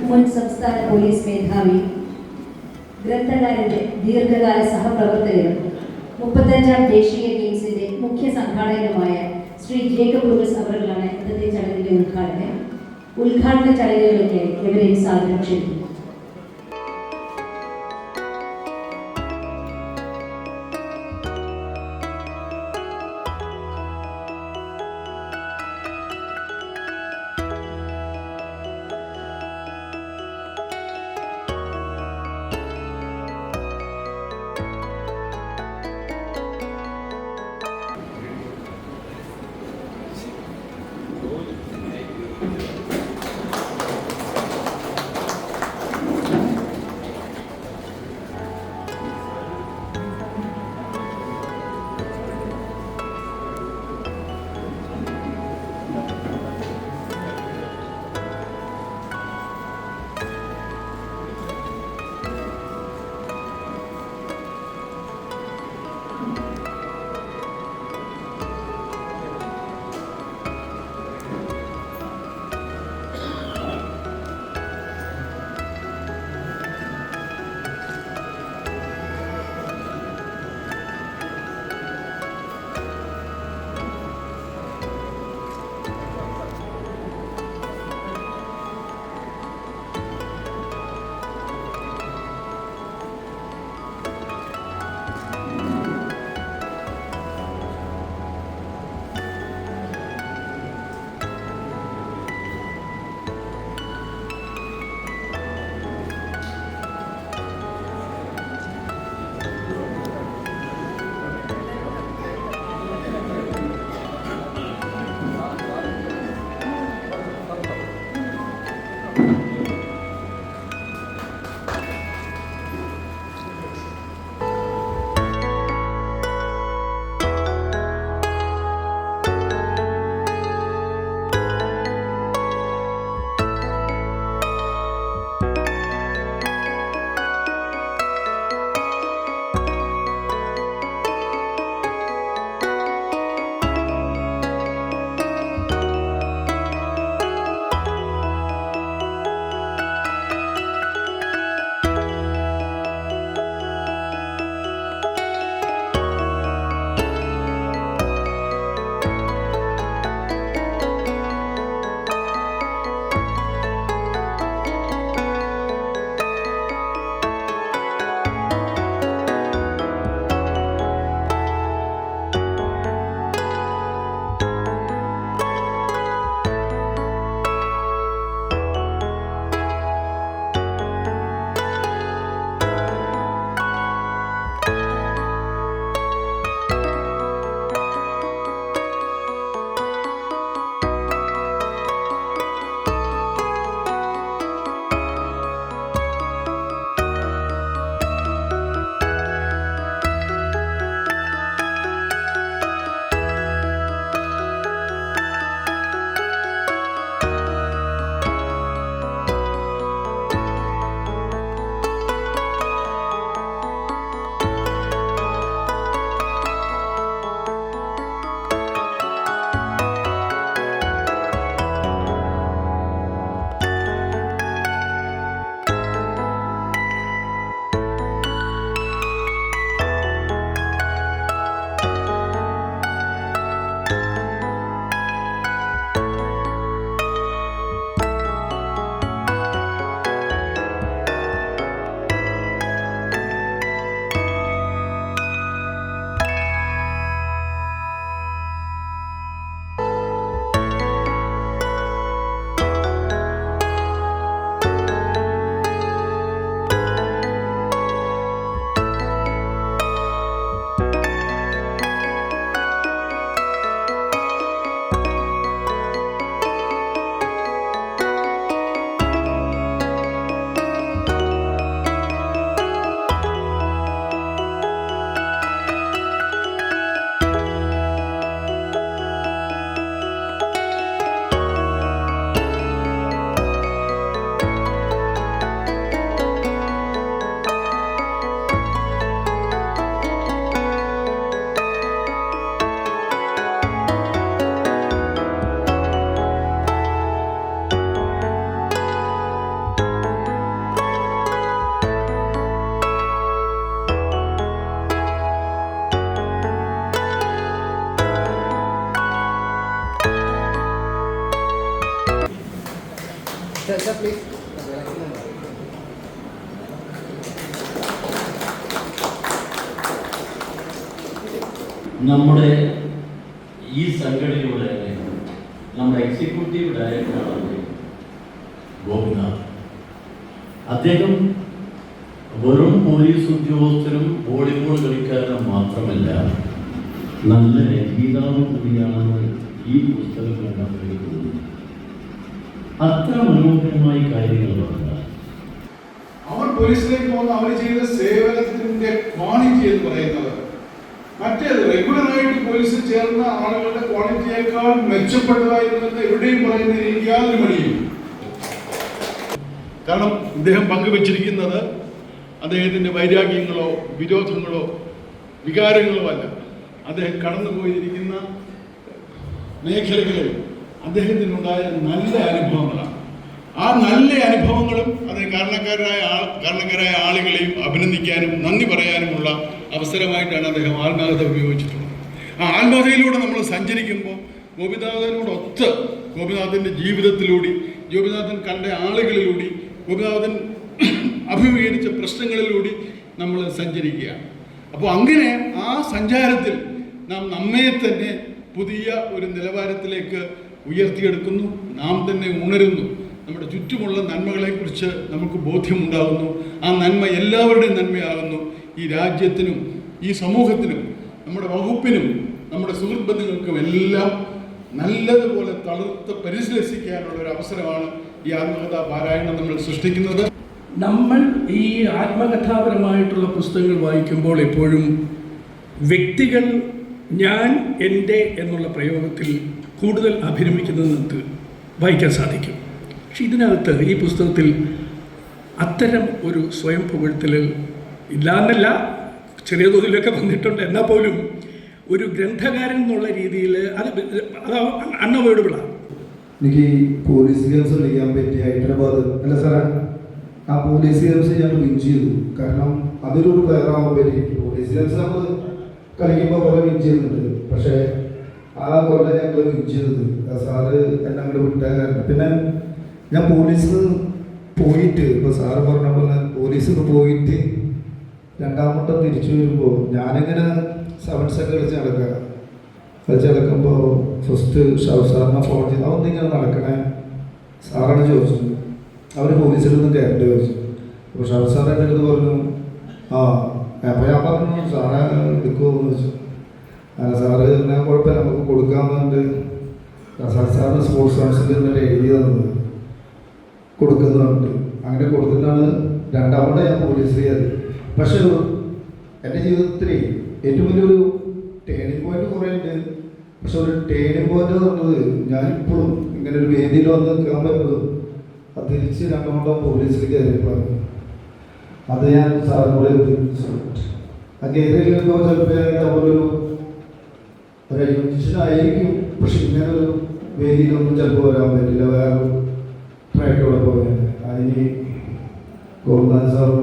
മുൻ സംസ്ഥാന പോലീസ് മേധാവി, ഗ്രന്ഥകാരന്റെ ദീർഘകാല സഹപ്രവർത്തകരും 35ാം ദേശീയ ഗെയിംസിന്റെ മുഖ്യ സംഘാടകനുമായ ശ്രീ ജേക്കബ് ലൂക്കസ് അവറുകളാണ് ഇന്നത്തെ ചടങ്ങിന്റെ ഉദ്ഘാടന ചടങ്ങുകളിലേക്ക് എവരെയും സാദരം ക്ഷണിക്കുന്നു. നമ്മുടെ ഈ സംഘടനയുടെ നമ്മുടെ എക്സിക്യൂട്ടീവ് ഡയറക്ടറാണ് ഗോപിനാഥ്. അദ്ദേഹം വെറും പോലീസ് ഉദ്യോഗസ്ഥരും വോളിബോൾ കളിക്കാരനും മാത്രമല്ല, നല്ല രചയിതാവ് കൂടിയാണെന്ന് ഈ പുസ്തകം കണ്ടെത്തിയിരിക്കുന്നത്. അത്ര മനോഹരമായ കാര്യങ്ങൾ പറഞ്ഞാൽ അവർ പോലീസിലേക്ക് പോകുന്ന അവർ ചെയ്ത സേവനത്തിന്റെ ക്വാളിറ്റി എന്ന് പറയുന്നത് മറ്റേത് റെഗുലറായിട്ട് പോലീസിൽ ചേർന്ന ആളുകളുടെ ക്വാളിറ്റിയേക്കാൾ മെച്ചപ്പെട്ടതായിരുന്നു എവിടെയും പറയുന്ന എനിക്ക് യാതൊരു മടിയും. കാരണം ഇദ്ദേഹം പങ്കുവച്ചിരിക്കുന്നത് അദ്ദേഹത്തിന്റെ വൈരാഗ്യങ്ങളോ വിരോധങ്ങളോ വികാരങ്ങളോ അല്ല. അദ്ദേഹം കടന്നുപോയിരിക്കുന്ന മേഖലകളിൽ അദ്ദേഹത്തിനുണ്ടായ നല്ല അനുഭവങ്ങളാണ്. ആ നല്ല അനുഭവങ്ങളും അത് കാരണക്കാരായ ആളുകളെയും അഭിനന്ദിക്കാനും നന്ദി പറയാനുമുള്ള അവസരമായിട്ടാണ് അദ്ദേഹം ആത്മകഥ ഉപയോഗിച്ചിട്ടുള്ളത്. ആ ആത്മകഥയിലൂടെ നമ്മൾ സഞ്ചരിക്കുമ്പോൾ ഗോപിനാഥനോടൊത്ത് ഗോപിനാഥൻ്റെ ജീവിതത്തിലൂടെ, ഗോപിനാഥൻ കണ്ട ആളുകളിലൂടെ, ഗോപിനാഥൻ അഭിമുഖീകരിച്ച പ്രശ്നങ്ങളിലൂടെ നമ്മൾ സഞ്ചരിക്കുകയാണ്. അപ്പോൾ അങ്ങനെ ആ സഞ്ചാരത്തിൽ നാം നമ്മെ തന്നെ പുതിയ ഒരു നിലവാരത്തിലേക്ക് ഉയർത്തിയെടുക്കുന്നു, നാം തന്നെ ഉണരുന്നു. നമ്മുടെ ചുറ്റുമുള്ള നന്മകളെക്കുറിച്ച് നമുക്ക് ബോധ്യമുണ്ടാകുന്നു. ആ നന്മ എല്ലാവരുടെയും നന്മയാകുന്നു. ഈ രാജ്യത്തിനും ഈ സമൂഹത്തിനും നമ്മുടെ വകുപ്പിനും നമ്മുടെ സുഹൃത്ത് ബന്ധങ്ങൾക്കും എല്ലാം നല്ലതുപോലെ തളർത്ത് പരിശീലിക്കാനുള്ള ഒരു അവസരമാണ് ഈ ആത്മകഥാ പാരായണം നമ്മൾ സൃഷ്ടിക്കുന്നത്. നമ്മൾ ഈ ആത്മകഥാപരമായിട്ടുള്ള പുസ്തകങ്ങൾ വായിക്കുമ്പോൾ എപ്പോഴും വ്യക്തികൾ ഞാൻ എൻ്റെ എന്നുള്ള പ്രയോഗത്തിൽ കൂടുതൽ അഭിരമിക്കുന്നത് നമുക്ക് വായിക്കാൻ സാധിക്കും. പക്ഷെ ഇതിനകത്ത് ഈ പുസ്തകത്തിൽ അത്തരം ഒരു സ്വയം പുകഴ്ത്തൽ ഇല്ലാന്നല്ല, ചെറിയ തോതിലൊക്കെ വന്നിട്ടുണ്ട്. എന്നാൽ പോലും ഒരു ഗ്രന്ഥകാരൻ എന്നുള്ള രീതിയിൽ അത് അൺഅവോയ്ഡബിളാണ്. എനിക്ക് പോലീസ് ഗെയിംസ് കളിക്കാൻ പറ്റി ഹൈദരാബാദ് അല്ല സാറേ, ആ പോലീസ് ഗെയിംസ് ഞാൻ വിൻ ചെയ്തു. കാരണം അതൊരു പ്ലെയർ ആകുമ്പോൾ പോലീസ് ഗെയിംസ് നമ്മൾ കളിക്കുമ്പോൾ കുറേ വിൻ ചെയ്യുന്നുണ്ട്. പക്ഷേ ആ കൊല്ലം ഞങ്ങൾ വിൻ ചെയ്തത് സാറ് എന്നെ അങ്ങോട്ട് വിട്ടായിരുന്നു. പിന്നെ ഞാൻ പോലീസിൽ പോയിട്ട് ഇപ്പോൾ സാറ് പറഞ്ഞ പോലെ പോലീസിൽ പോയിട്ട് രണ്ടാമത്തെ തിരിച്ചു വരുമ്പോൾ ഞാനിങ്ങനെ സെവൻസ് ഒക്കെ കളിച്ച് നടക്കുമ്പോൾ ഫസ്റ്റ് സാറിനെ ഫോൺ ചെയ്ത് അതൊന്നിങ്ങനെ നടക്കണേ സാറാണ് ചോദിച്ചത്. അവർ പോലീസിലൊന്നും കയറേണ്ടി ചോദിച്ചു. അപ്പോൾ ഷാഫ് സാർ എൻ്റെ അടുത്ത് പറഞ്ഞു അപ്പോൾ ഞാൻ പറഞ്ഞു സാറെ എടുക്കുമോ എന്ന് വെച്ചു. അങ്ങനെ സാറ് എന്നാൽ കുഴപ്പമില്ല നമുക്ക് കൊടുക്കാമെന്നുണ്ട്. സാറിന് സ്പോർട്സ് കൗൺസിലിൽ നിന്നൊരു എഴുതി തന്നത് കൊടുക്കുന്നുണ്ട്. അങ്ങനെ കൊടുത്തിട്ടാണ് രണ്ടാമത്തെ ഞാൻ പോലീസ് ചെയ്തത്. പക്ഷെ എൻ്റെ ജീവിതത്തിൽ ഏറ്റവും വലിയൊരു ടേണിംഗ് പോയിന്റ് കുറേ ഉണ്ട്. പക്ഷെ ഒരു ടേണിംഗ് പോയിന്റ് എന്ന് പറഞ്ഞത് ഞാനിപ്പോഴും ഇങ്ങനെ ഒരു വേദിയിൽ വന്ന് നിൽക്കാൻ പറ്റുന്നത് അത് തിരിച്ച് രണ്ടാമത്തെ പോലീസിൽ കയറിയപ്പോൾ അത് ഞാൻ സാറിനോട് ആ കയറിയിൽ ചിലപ്പോൾ ഒരു അയോജിഷനായിരിക്കും. പക്ഷെ ഇങ്ങനെ ഒരു വേദിയിലൊന്നും ചിലപ്പോൾ വരാൻ പറ്റില്ല. വേറെ ട്രാക്കോടെ പോയത് അതിന് ഗോപിനാഥ് സാറും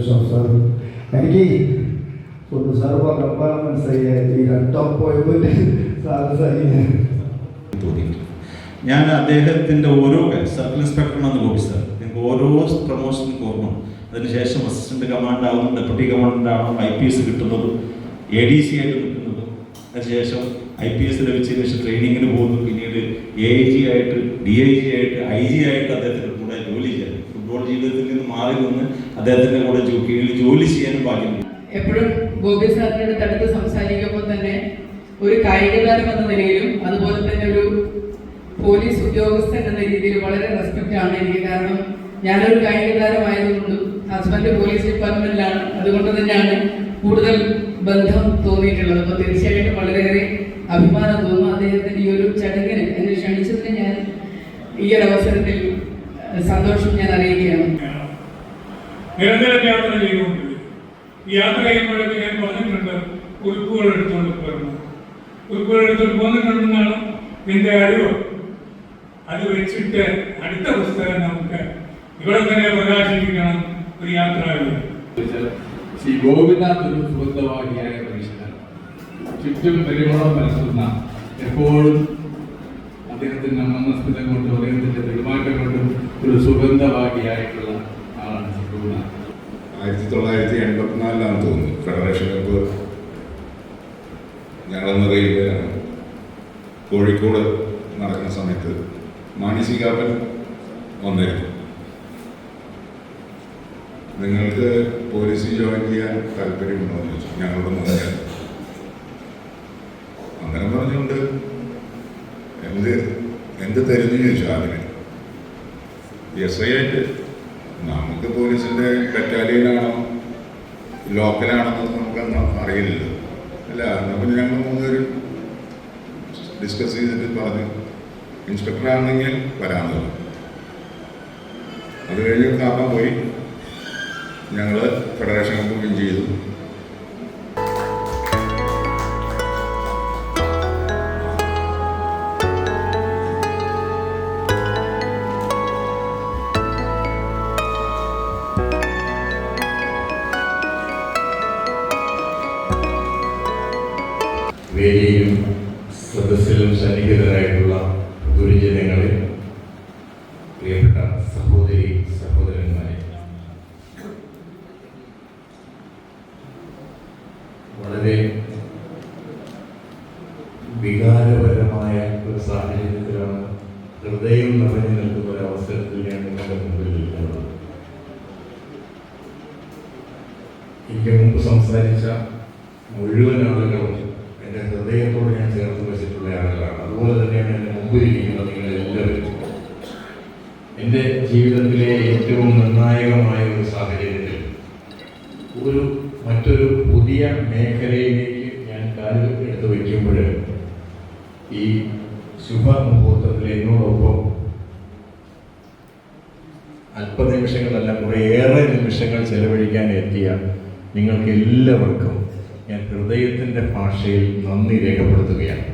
ഷാഫ് സാറും എനിക്ക് ഒന്ന് സാറ് പറഞ്ഞപ്പോൾ മനസ്സിലായി ഈ രണ്ടാം പോയപ്പോൾ സാറ് സഹി ഞാൻ അദ്ദേഹത്തിൻ്റെ ഓരോ സർക്കിൾ ഇൻസ്പെക്ടറാണ് ഗോപി സാർ. എനിക്ക് ഓരോ പ്രൊമോഷനും ഓർമ്മ. അതിനുശേഷം അസിസ്റ്റന്റ് കമാൻഡർ ആവുന്നു, ഡെപ്യൂട്ടി കമാൻഡർ ആവണം, IPS കിട്ടുന്നതും ADC ആയിട്ട് നിൽക്കുന്നതും. അതിനുശേഷം IPS ലഭിച്ചതിന് ശേഷം ട്രെയിനിങ്ങിന് പോകുന്നു. പിന്നീട് AIG ആയിട്ട്, DIG ആയിട്ട്, IG ആയിട്ട് അദ്ദേഹത്തിൻ്റെ കൂടെ ജോലി ചെയ്യാൻ, ഫുട്ബോൾ ജീവിതത്തിൽ നിന്ന് മാറി നിന്ന് അദ്ദേഹത്തിൻ്റെ കൂടെ കീഴിൽ ജോലി ചെയ്യാനും ഭാഗ്യം. എപ്പോഴും ഗോപി സാറിനോട് അടുത്ത് സംസാരിക്കുമ്പോൾ തന്നെ ഒരു കായിക താരം എന്ന നിലയിലും അതുപോലെ തന്നെ ഒരു പോലീസ് ഉദ്യോഗസ്ഥൻ എന്ന രീതിയിൽ വളരെ റെസ്പെക്റ്റ് ആണ് എനിക്ക്. കാരണം ഞാനൊരു കായിക താരമായതുകൊണ്ടും ഹസ്ബൻഡ് പോലീസ് ഡിപ്പാർട്ട്മെന്റിലാണ്, അതുകൊണ്ട് തന്നെയാണ് കൂടുതൽ ബന്ധം തോന്നിയിട്ടുള്ളത്. അപ്പോൾ തീർച്ചയായിട്ടും വളരെയേറെ അഭിമാനം തോന്നുന്നു അദ്ദേഹത്തിന്റെ ഈ ഒരു ചടങ്ങിന് എന്നെ ക്ഷണിച്ചതിന് ഞാൻ ഈ ഒരു അവസരത്തിൽ സന്തോഷം ഞാൻ അറിയിക്കുകയാണ്. നിരന്തരം യാത്ര ചെയ്തുകൊണ്ടിരിക്കും. ഈ യാത്ര ചെയ്യുമ്പോഴൊക്കെ ഞാൻ പറഞ്ഞിട്ടുണ്ട് കുറിപ്പുകൾ എടുത്തുകൊണ്ട് പോയിരുന്നു. കുറിപ്പുകൾ എടുത്തുകൊണ്ട് പോന്നിട്ടുണ്ടെന്നാണ് എൻ്റെ അറിവ്. അത് വെച്ചിട്ട് അടുത്ത പുസ്തകം നമുക്ക് ഇവിടെ തന്നെ പ്രകാശിപ്പിക്കണം. ഒരു യാത്ര ശ്രീ ഗോപിനാഥ് ഒരു സുഗന്ധവാഹിയായ മനുഷ്യനാണ്. ചുറ്റും പരിമളം പരത്തുന്ന, എപ്പോഴും അദ്ദേഹത്തിൻ്റെ മന്ദസ്മിതം കൊണ്ടും അദ്ദേഹത്തിൻ്റെ പെരുമാറ്റം കൊണ്ടും ഒരു സുഗന്ധവാഹിയായിട്ടുള്ള ആളാണ് ഗോപിനാഥ്. 1984 തോന്നുന്നു ഫെഡറേഷൻ കപ്പ് ഞങ്ങളന്ന് റെയിൽവേയിലാണ് കോഴിക്കോട് നടക്കുന്ന സമയത്ത് മാണി സി കാപ്പൻ വന്നിരുന്നു. നിങ്ങൾക്ക് പോലീസിൽ ജോയിൻ ചെയ്യാൻ താല്പര്യമുണ്ടോ എന്ന് ചോദിച്ചു. ഞങ്ങളുടെ മുന്നിൽ അങ്ങനെ പറഞ്ഞുകൊണ്ട് എന്ത് തരുന്നു ചോദിച്ചു. അതിന് എസ് ഐ ആയിട്ട് നമുക്ക് പോലീസിൻ്റെ ബറ്റാലിയനാണോ ലോക്കലാണെന്നൊന്നും നമുക്കൊന്നും അറിയില്ലല്ലോ. അല്ല അപ്പം ഞങ്ങൾ മൂന്നുപേരും ഡിസ്കസ് ചെയ്തിട്ട് പറഞ്ഞു ഇൻസ്പെക്ടറാണെങ്കിൽ വരാമെന്ന് പറഞ്ഞു. അത് കഴിഞ്ഞ് കാപ്പാൻ പോയി. ഞങ്ങൾ ഫെഡറേഷൻ കപ്പ് വിൻ ചെയ്തു. വേദിയിലും സദസ്സിലും സന്നിഹിതരായിട്ടുള്ള ഗുരുജനങ്ങളെ, പ്രിയപ്പെട്ട സഹോദരി സഹോദരന്മാരെ, വളരെ വികാരപരമായ ഒരു സാഹചര്യത്തിലാണ്, ഹൃദയം നിറഞ്ഞു നിൽക്കുന്ന ഒരു അവസരത്തിൽ ഞാൻ നിങ്ങളുടെ മുമ്പിൽ നിൽക്കുന്നത്. എനിക്ക് മുമ്പ് സംസാരിച്ച മുഴുവൻ ആളുകളും എൻ്റെ ഹൃദയത്തോട് ഞാൻ ചേർത്ത് വെച്ചിട്ടുള്ള ആളുകളാണ്. അതുപോലെ തന്നെയാണ് എൻ്റെ മുമ്പിലിരിക്കുന്ന നിങ്ങളെല്ലാവരും. എൻ്റെ ജീവിതത്തിലെ ഏറ്റവും നിർണായകമായ ഒരു സാഹചര്യത്തിൽ മറ്റൊരു പുതിയ മേഖലയിലേക്ക് ഞാൻ കാലുകൾ എടുത്ത് വയ്ക്കുമ്പോൾ ഈ ശുഭമുഹൂർത്തത്തിൽ എന്നോടൊപ്പം അല്പനിമിഷങ്ങളല്ല കുറേയേറെ നിമിഷങ്ങൾ ചെലവഴിക്കാൻ എത്തിയ നിങ്ങൾക്ക് എല്ലാവർക്കും ഞാൻ ഹൃദയത്തിൻ്റെ ഭാഷയിൽ നന്ദി രേഖപ്പെടുത്തുകയാണ്.